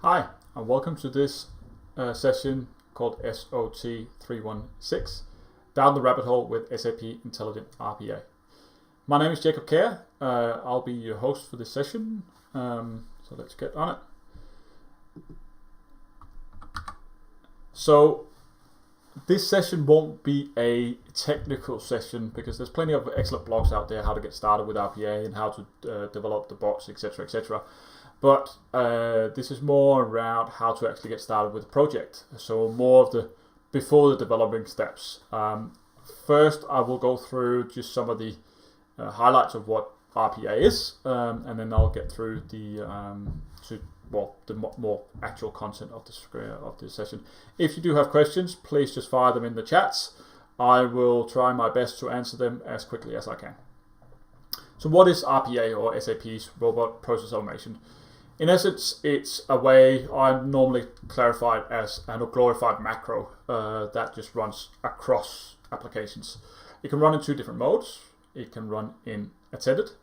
Hi, and welcome to this session called SOT316, Down the Rabbit Hole with SAP Intelligent RPA. My name is Jakob Kjaer. I'll be your host for this session, so let's get on it. So this session won't be a technical session because there's plenty of excellent blogs out there how to get started with RPA and how to develop the bots, etc., etc. But this is more around how to actually get started with the project. So more of the before the developing steps. First, I will go through just some of the highlights of what RPA is, and then I'll get through the more actual content of the session. If you do have questions, please just fire them in the chats. I will try my best to answer them as quickly as I can. So what is RPA, or SAP's Robot Process Automation? In essence, it's a way I normally clarify it as a glorified macro that just runs across applications. It can run in two different modes. It can run in attended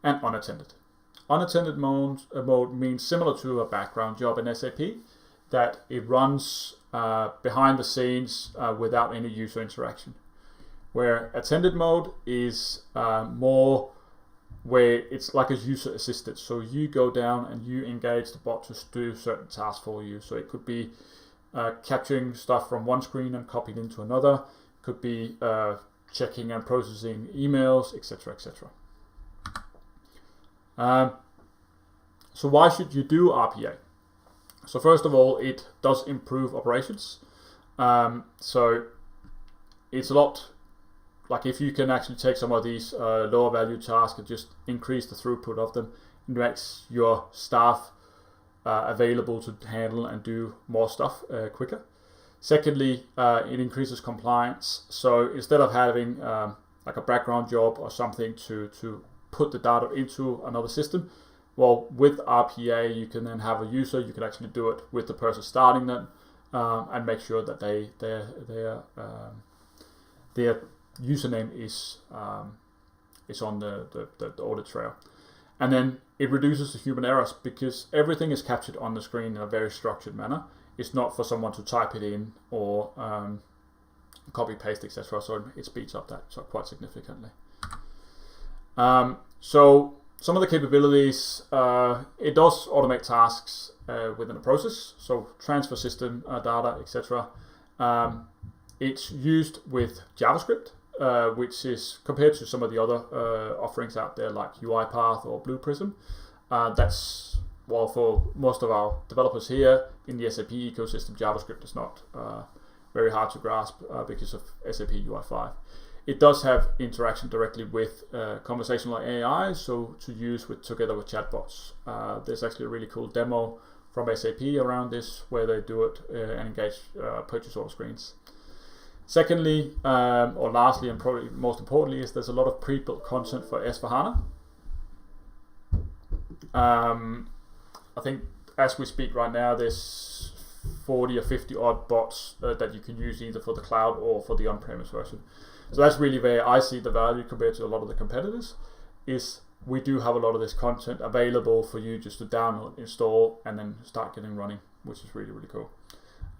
and unattended. Unattended mode means similar to a background job in SAP, that it runs behind the scenes without any user interaction. Where attended mode is more where it's like a user assisted. So you go down and you engage the bot to do certain tasks for you. So it could be capturing stuff from one screen and copying into another. It could be checking and processing emails, etc., etc. So why should you do RPA? So first of all, it does improve operations. So it's a lot. Like if you can actually take some of these lower value tasks and just increase the throughput of them, it makes your staff available to handle and do more stuff quicker. Secondly, it increases compliance. So instead of having like a background job or something to put the data into another system, well, with RPA, you can then have a user. You can actually do it with the person starting them and make sure that their username is on the audit trail. And then it reduces the human errors because everything is captured on the screen in a very structured manner. It's not for someone to type it in or copy paste, etc. So it speeds up that quite significantly. So some of the capabilities, it does automate tasks within a process. So transfer system data, etc. It's used with JavaScript, which is compared to some of the other offerings out there like UiPath or Blue Prism. That's, well, for most of our developers here in the SAP ecosystem, JavaScript is not very hard to grasp because of SAP UI5. It does have interaction directly with conversational AI, so to use together with chatbots. There's actually a really cool demo from SAP around this where they do it and engage purchase order screens. Secondly, or lastly, and probably most importantly, is there's a lot of pre-built content for S/4HANA. I think as we speak right now, there's 40 or 50 odd bots that you can use either for the cloud or for the on-premise version. So that's really where I see the value compared to a lot of the competitors, is we do have a lot of this content available for you just to download, install, and then start getting running, which is really, really cool.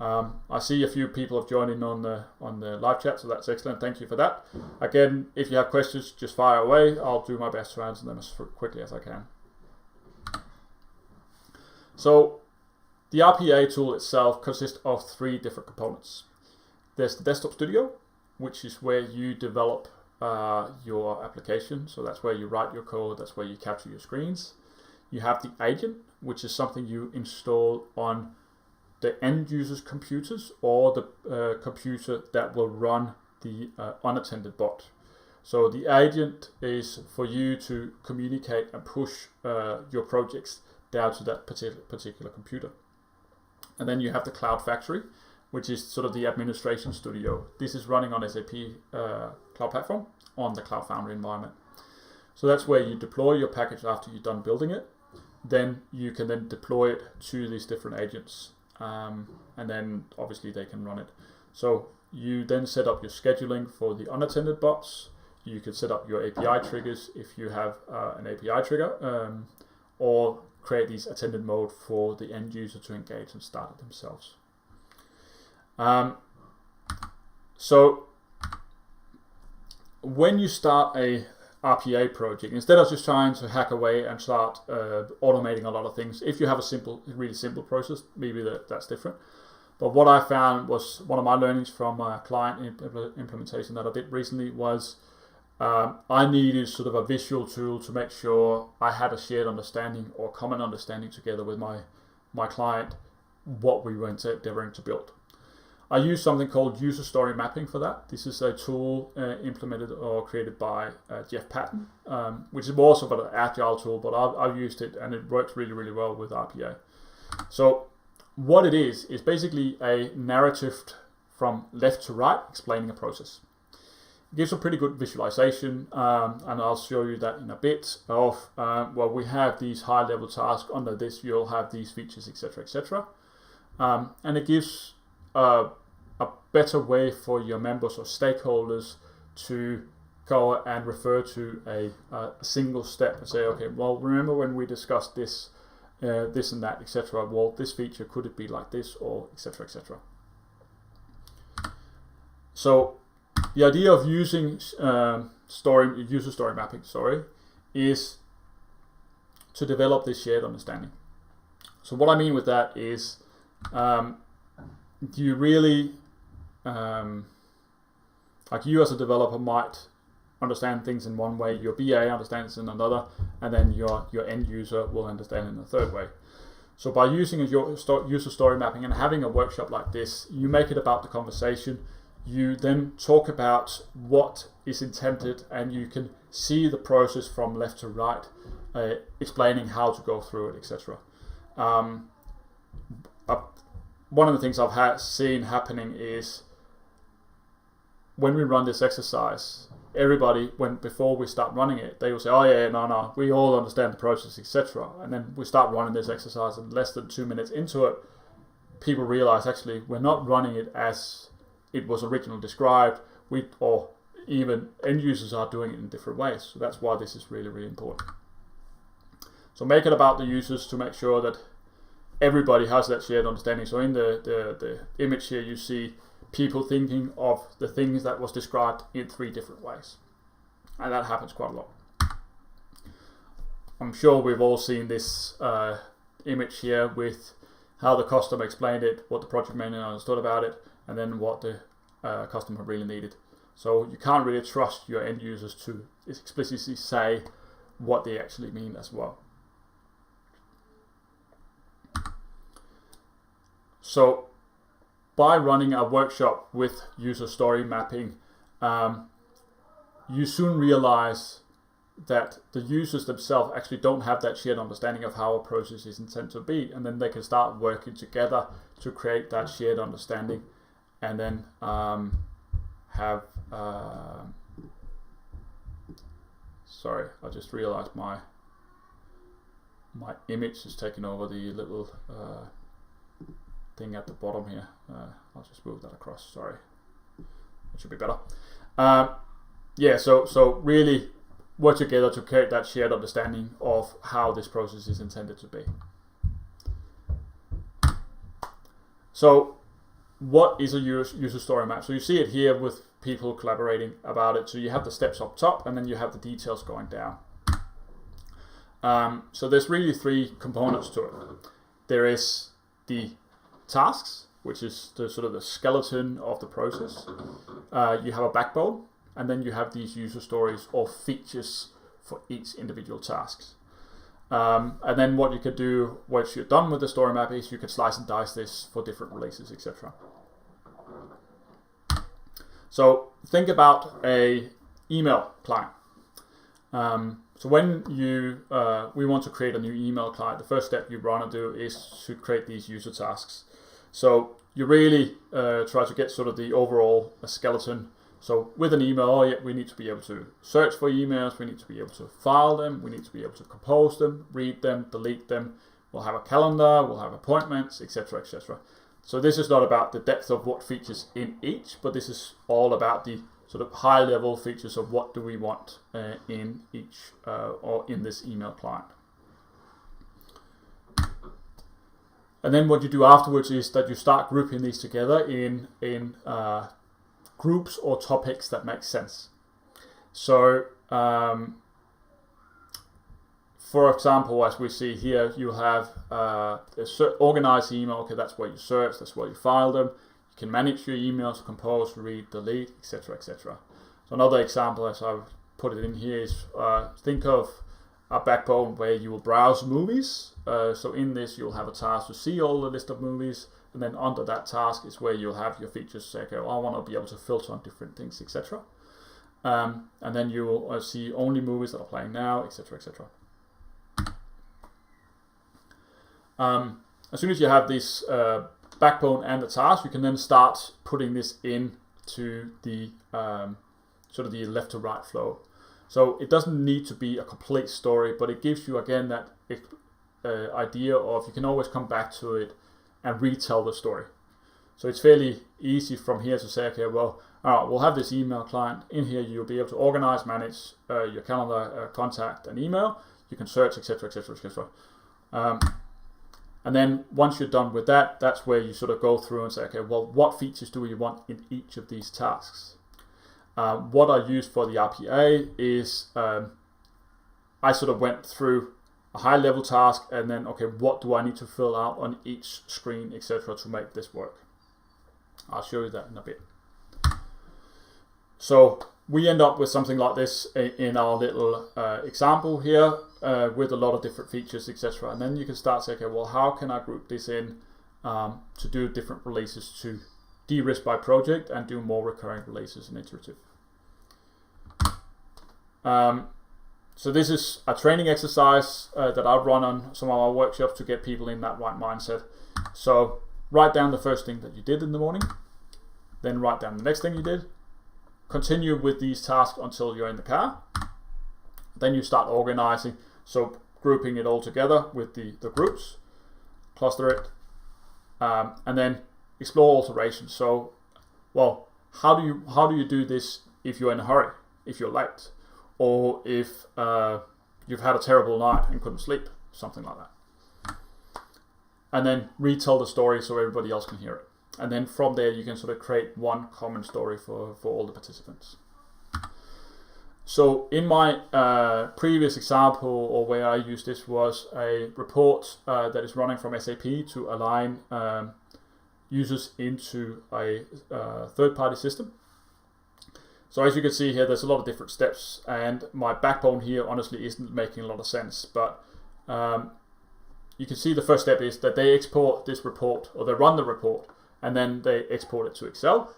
I see a few people have joined in on the live chat, so that's excellent. Thank you for that. Again, if you have questions, just fire away. I'll do my best to answer them as quickly as I can. So the RPA tool itself consists of 3 different components. There's the Desktop Studio, which is where you develop your application. So that's where you write your code. That's where you capture your screens. You have the agent, which is something you install on the end user's computers or the computer that will run the unattended bot. So the agent is for you to communicate and push your projects down to that particular computer. And then you have the Cloud Factory, which is sort of the administration studio. This is running on SAP Cloud Platform on the Cloud Foundry environment. So that's where you deploy your package after you're done building it. Then you can then deploy it to these different agents. And then obviously they can run it. So you then set up your scheduling for the unattended bots. You can set up your API triggers if you have an API trigger, or create these attended mode for the end user to engage and start it themselves. So when you start a RPA project, instead of just trying to hack away and start automating a lot of things, if you have a really simple process, maybe that's different. But what I found was one of my learnings from a client implementation that I did recently was I needed sort of a visual tool to make sure I had a shared understanding or common understanding together with my client what we were endeavoring to build. I use something called user story mapping for that. This is a tool implemented or created by Jeff Patton, which is more sort of an agile tool, but I've used it and it works really, really well with RPA. So what it is basically a narrative from left to right explaining a process. It gives a pretty good visualization, and I'll show you that in a bit, of, well, we have these high-level tasks. Under this, you'll have these features, etc., etc. And it gives a better way for your members or stakeholders to go and refer to a single step and say, okay, well, remember when we discussed this, this and that, etc. Well, this feature, could it be like this, or etc., etc. So the idea of using user story mapping, is to develop this shared understanding. So what I mean with that is, you really, like you as a developer might understand things in one way, your BA understands in another, and then your end user will understand in a third way. So by using user story mapping and having a workshop like this, you make it about the conversation. You then talk about what is intended, and you can see the process from left to right, explaining how to go through it, etc. One of the things I've seen happening is when we run this exercise, everybody, before we start running it, they will say, oh yeah, no, we all understand the process, etc. And then we start running this exercise, and less than 2 minutes into it, people realize actually we're not running it as it was originally described, or even end users are doing it in different ways. So that's why this is really, really important. So make it about the users to make sure that everybody has that shared understanding. So in the image here, you see people thinking of the things that was described in 3 different ways. And that happens quite a lot. I'm sure we've all seen this image here with how the customer explained it, what the project manager understood about it, and then what the customer really needed. So you can't really trust your end users to explicitly say what they actually mean as well. So by running a workshop with user story mapping, you soon realize that the users themselves actually don't have that shared understanding of how a process is intended to be, and then they can start working together to create that shared understanding, and then have sorry, I just realized my image is taking over the little thing at the bottom here. I'll just move that across, sorry. It should be better. Yeah, so really work together to create that shared understanding of how this process is intended to be. So what is a user story map? So you see it here with people collaborating about it. So you have the steps up top, and then you have the details going down. So there's really 3 components to it. There is the tasks, which is the sort of the skeleton of the process. You have a backbone, and then you have these user stories or features for each individual tasks. And then what you could do once you're done with the story map is you could slice and dice this for different releases, etc. So think about a email client. So when we want to create a new email client, the first step you want to do is to create these user tasks. So you really try to get sort of the overall skeleton. So with an email, we need to be able to search for emails, we need to be able to file them, we need to be able to compose them, read them, delete them. We'll have a calendar, we'll have appointments, etc., etc. So this is not about the depth of what features in each, but this is all about the sort of high-level features of what do we want in each or in this email client. And then what you do afterwards is that you start grouping these together in groups or topics that make sense. So, for example, as we see here, you have organized email. Okay, that's where you search, that's where you file them. You can manage your emails, compose, read, delete, etc., etc. So another example, as I've put it in here, is think of a backbone where you will browse movies. So in this, you'll have a task to see all the list of movies, and then under that task is where you'll have your features say, okay, well, I want to be able to filter on different things, etc. And then you will see only movies that are playing now, etc., etc. As soon as you have this backbone and the task, you can then start putting this into the sort of the left to right flow. So it doesn't need to be a complete story, but it gives you again that idea of you can always come back to it and retell the story. So it's fairly easy from here to say, okay, well, all right, we'll have this email client. In here, you'll be able to organize, manage your calendar, contact, and email. You can search, etc., etc., etc. And then once you're done with that, that's where you sort of go through and say, okay, well, what features do we want in each of these tasks? What I use for the RPA is I sort of went through a high-level task and then, okay, what do I need to fill out on each screen, etc., to make this work? I'll show you that in a bit. So we end up with something like this in our little example here with a lot of different features, etc. And then you can start saying, okay, well, how can I group this in to do different releases to de-risk by project and do more recurring releases and iterative. So this is a training exercise that I've run on some of our workshops to get people in that right mindset. So write down the first thing that you did in the morning, then write down the next thing you did, continue with these tasks until you're in the car, then you start organizing, so grouping it all together with the groups, cluster it, and then explore alterations. So, well, how do you do this if you're in a hurry, if you're late, or if you've had a terrible night and couldn't sleep, something like that. And then retell the story so everybody else can hear it. And then from there you can sort of create one common story for all the participants. So in my previous example, or where I used this, was a report that is running from SAP to align users into a third-party system. So as you can see here, there's a lot of different steps, and my backbone here honestly isn't making a lot of sense, but you can see the first step is that they export this report, or they run the report, and then they export it to Excel.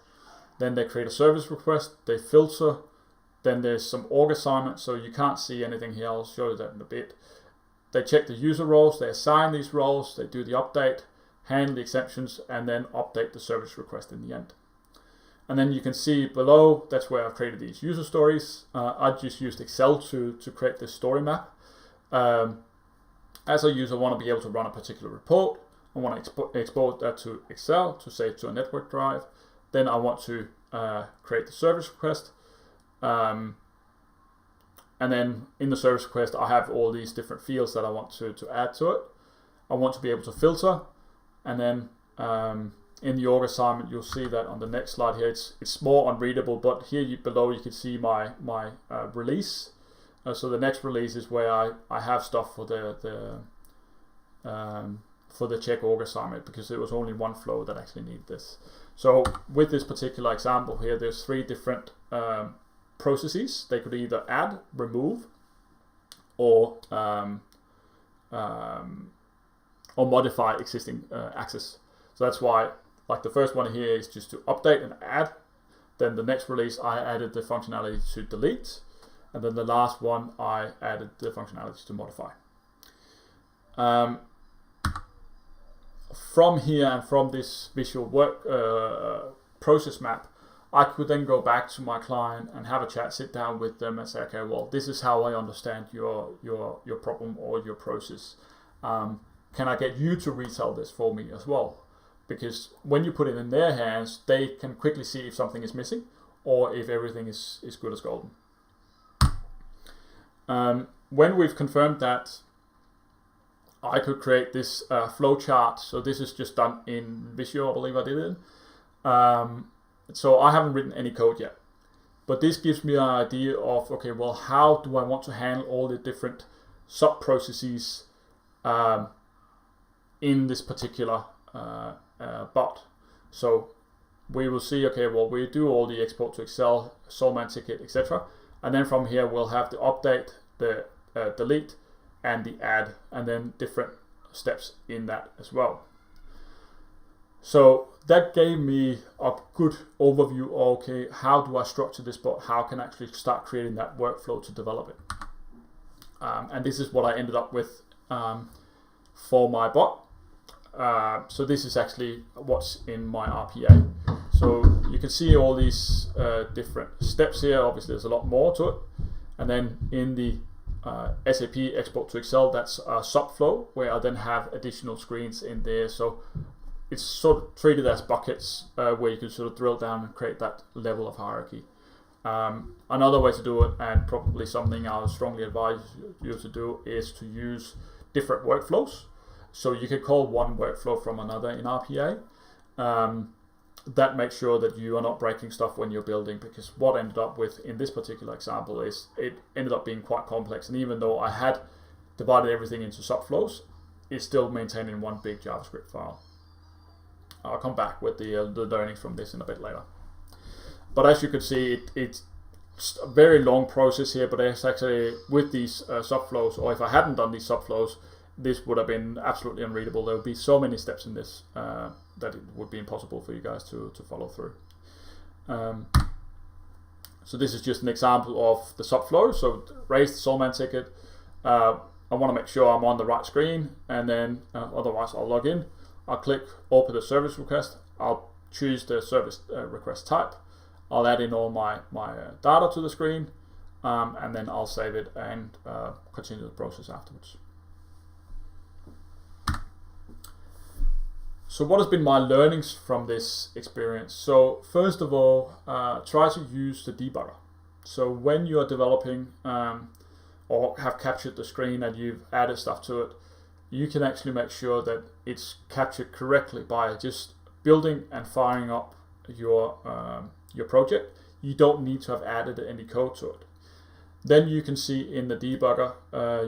Then they create a service request, they filter, then there's some org assignments, so you can't see anything here, I'll show you that in a bit. They check the user roles, they assign these roles, they do the update, handle the exceptions, and then update the service request in the end. And then you can see below, that's where I've created these user stories. I just used Excel to create this story map. As a user, I want to be able to run a particular report. I want to export that to Excel to save to a network drive. Then I want to create the service request. And then in the service request, I have all these different fields that I want to add to it. I want to be able to filter. And then in the org assignment, you'll see that on the next slide here, it's more unreadable, but here below you can see my release. So the next release is where I have stuff for the check org assignment, because there was only one flow that actually needed this. So with this particular example here, there's 3 different processes. They could either add, remove, or modify existing access. So that's why, like the first one here is just to update and add. Then the next release, I added the functionality to delete. And then the last one, I added the functionality to modify. From here and from this visual work process map, I could then go back to my client and have a chat, sit down with them and say, okay, well, this is how I understand your problem or your process. Can I get you to retell this for me as well? Because when you put it in their hands, they can quickly see if something is missing or if everything is good as golden. When we've confirmed that I could create this flow chart. So this is just done in Visio, I believe I did it. So I haven't written any code yet. But this gives me an idea of, okay, well, how do I want to handle all the different sub-processes in this particular bot. So we will see, okay, well, we do all the export to Excel, Soulman ticket, etc. And then from here, we'll have the update, the delete, and the add, and then different steps in that as well. So that gave me a good overview of, okay, how do I structure this bot? How can I actually start creating that workflow to develop it? And this is what I ended up with for my bot. So this is actually what's in my RPA. So you can see all these different steps here. Obviously, there's a lot more to it. And then in the SAP export to Excel, that's a subflow where I then have additional screens in there. So it's sort of treated as buckets where you can sort of drill down and create that level of hierarchy. Another way to do it, and probably something I would strongly advise you to do, is to use different workflows. So you can call one workflow from another in RPA. That makes sure that you are not breaking stuff when you're building, because what I ended up with in this particular example is it ended up being quite complex. And even though I had divided everything into subflows, it's still maintained in one big JavaScript file. I'll come back with the learnings from this in a bit later. But as you can see, it's a very long process here, but it's actually with these subflows, or if I hadn't done these subflows, this would have been absolutely unreadable. There would be so many steps in this that it would be impossible for you guys to follow through. So this is just an example of the subflow. So raise the Soulman ticket. I want to make sure I'm on the right screen, and then otherwise I'll log in. I'll click open the service request. I'll choose the service request type. I'll add in all my data to the screen, and then I'll save it and continue the process afterwards. So what has been my learnings from this experience? So first of all, try to use the debugger. So when you are developing or have captured the screen and you've added stuff to it, you can actually make sure that it's captured correctly by just building and firing up your project. You don't need to have added any code to it. Then you can see in the debugger,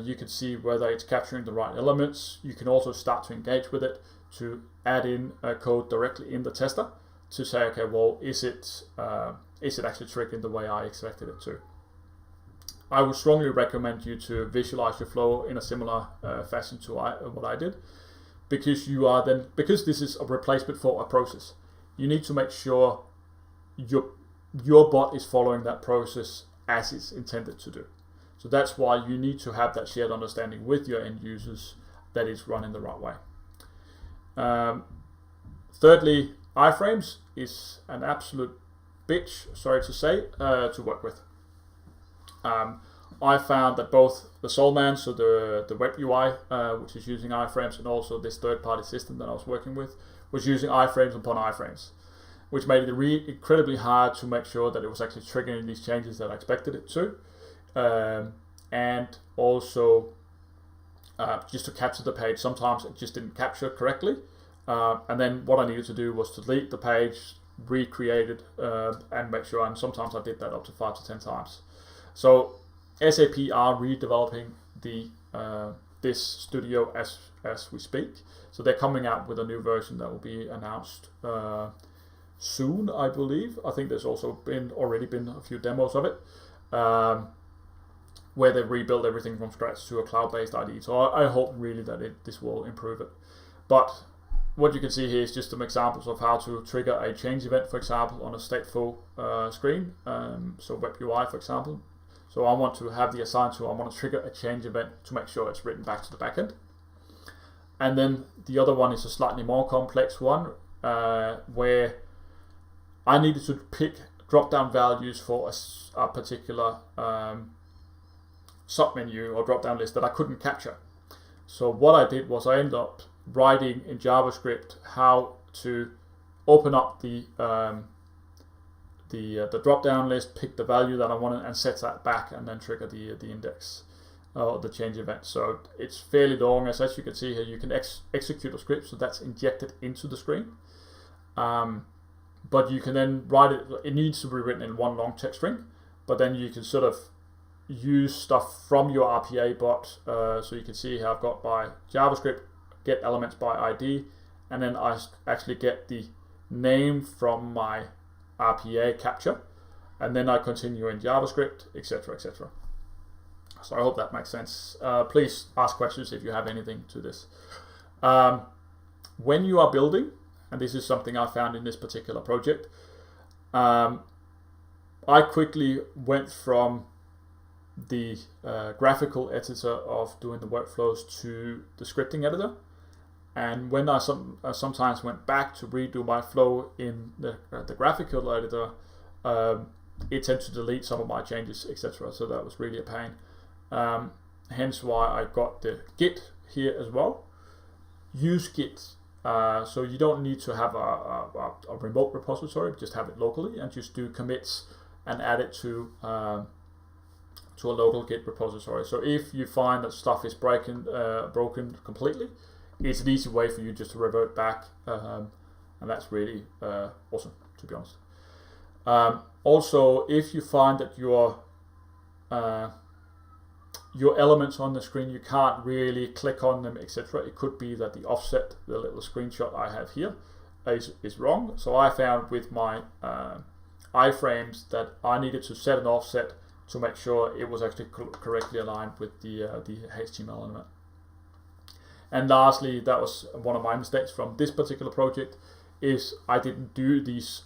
you can see whether it's capturing the right elements. You can also start to engage with it to add in code directly in the tester to say, okay, well, is it actually triggering the way I expected it to? I would strongly recommend you to visualize your flow in a similar fashion to what I did, because because this is a replacement for a process. You need to make sure your bot is following that process as it's intended to do. So that's why you need to have that shared understanding with your end users that it's run in the right way. Thirdly, iframes is an absolute bitch, sorry to say, to work with. I found that both the Soulman, so the web UI, which is using iframes, and also this third-party system that I was working with, was using iframes upon iframes, which made it incredibly hard to make sure that it was actually triggering these changes that I expected it to, and also just to capture the page. Sometimes it just didn't capture correctly, and then what I needed to do was to delete the page, recreate it, and make sure. And sometimes I did that up to 5 to 10 times. So SAP are redeveloping this studio as we speak. So they're coming out with a new version that will be announced soon, I believe. I think there's also already been a few demos of it, where they rebuild everything from scratch to a cloud-based IDE. So I hope really that this will improve it. But what you can see here is just some examples of how to trigger a change event, for example, on a stateful screen. So web UI, for example. So I want to have the assigned to, I want to trigger a change event to make sure it's written back to the backend. And then the other one is a slightly more complex one, where I needed to pick drop-down values for a particular submenu or drop-down list that I couldn't capture. So what I did was I ended up writing in JavaScript how to open up the drop-down list, pick the value that I wanted, and set that back, and then trigger the index. the change event. So it's fairly long, as you can see here. You can execute a script, so that's injected into the screen. But you can then write it. It needs to be written in one long text string, but then you can sort of use stuff from your RPA bot. So you can see here I've got by JavaScript get elements by ID, and then I actually get the name from my RPA capture, and then I continue in JavaScript, etc., etc. So I hope that makes sense. Please ask questions if you have anything to this. When you are building, and this is something I found in this particular project, I quickly went from the graphical editor of doing the workflows to the scripting editor. And when I sometimes went back to redo my flow in the graphical editor, it tended to delete some of my changes, etc. So that was really a pain. Hence why I got the Git here as well. Use Git. So you don't need to have a remote repository, just have it locally and just do commits and add it to a local Git repository. So if you find that stuff is broken completely, it's an easy way for you just to revert back, and that's really awesome, to be honest. Also, if you find that your elements on the screen, you can't really click on them, etc. It could be that the offset, the little screenshot I have here, is wrong. So I found with my iframes that I needed to set an offset to make sure it was actually correctly aligned with the HTML element. And lastly, that was one of my mistakes from this particular project, is I didn't do these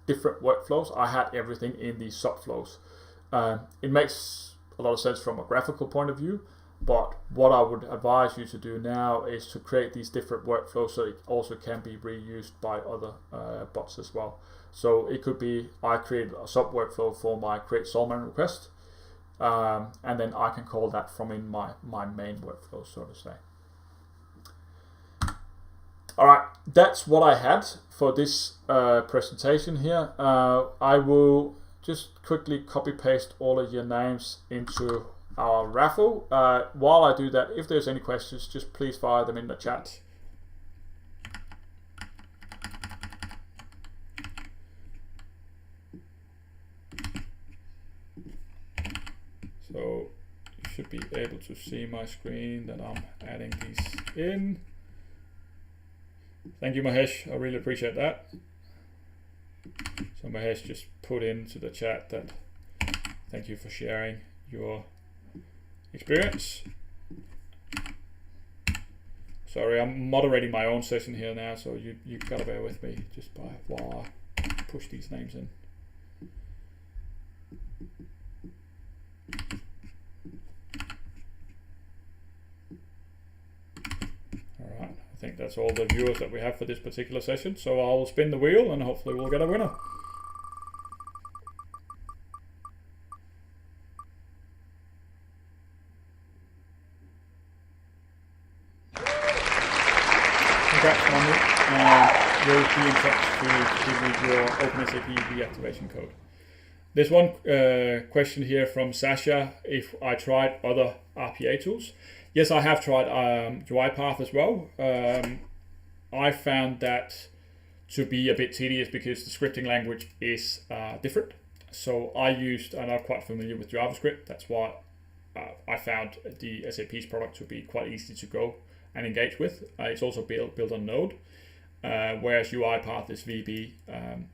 different workflows. I had everything in these subflows. It makes a lot of sense from a graphical point of view, but what I would advise you to do now is to create these different workflows so it also can be reused by other bots as well. So it could be I create a sub workflow for my create Solman request, and then I can call that from in my main workflow, so to say. All right, that's what I had for this presentation here. I will just quickly copy paste all of your names into our Raffle. While I do that, if there's any questions, just please fire them in the chat. So you should be able to see my screen that I'm adding these in. Thank you, Mahesh. I really appreciate that. So Mahesh just put into the chat that thank you for sharing your experience. Sorry, I'm moderating my own session here now, so you've got to bear with me just while I push these names in. Alright, I think that's all the viewers that we have for this particular session, so I'll spin the wheel and hopefully we'll get a winner. Congrats, Manu. We'll be in touch to give you your OpenSAP deactivation code. There's one question here from Sasha, if I tried other RPA tools. Yes, I have tried UiPath as well. I found that to be a bit tedious because the scripting language is different. So I'm not quite familiar with JavaScript. That's why I found the SAP's product to be quite easy to go and engage with. It's also built on Node, whereas UiPath is VB,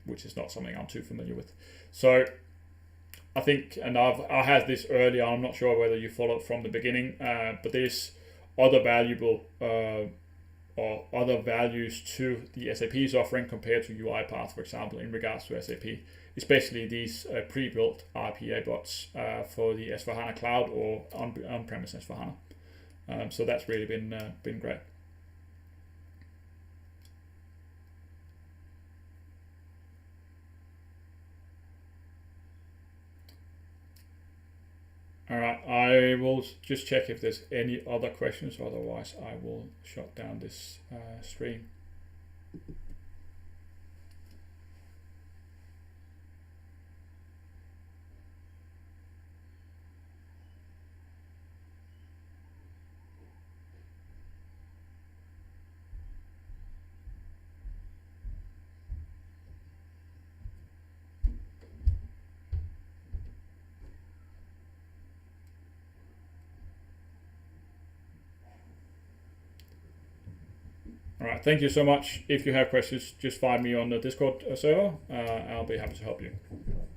which is not something I'm too familiar with. So I think, and I had this earlier, I'm not sure whether you followed from the beginning, but there's other valuable or other values to the SAP's offering compared to UiPath, for example, in regards to SAP, especially these pre-built RPA bots for the S4HANA Cloud or on-premise S4HANA. So that's really been great. All right, I will just check if there's any other questions, otherwise I will shut down this stream. All right, thank you so much. If you have questions, just find me on the Discord server. I'll be happy to help you.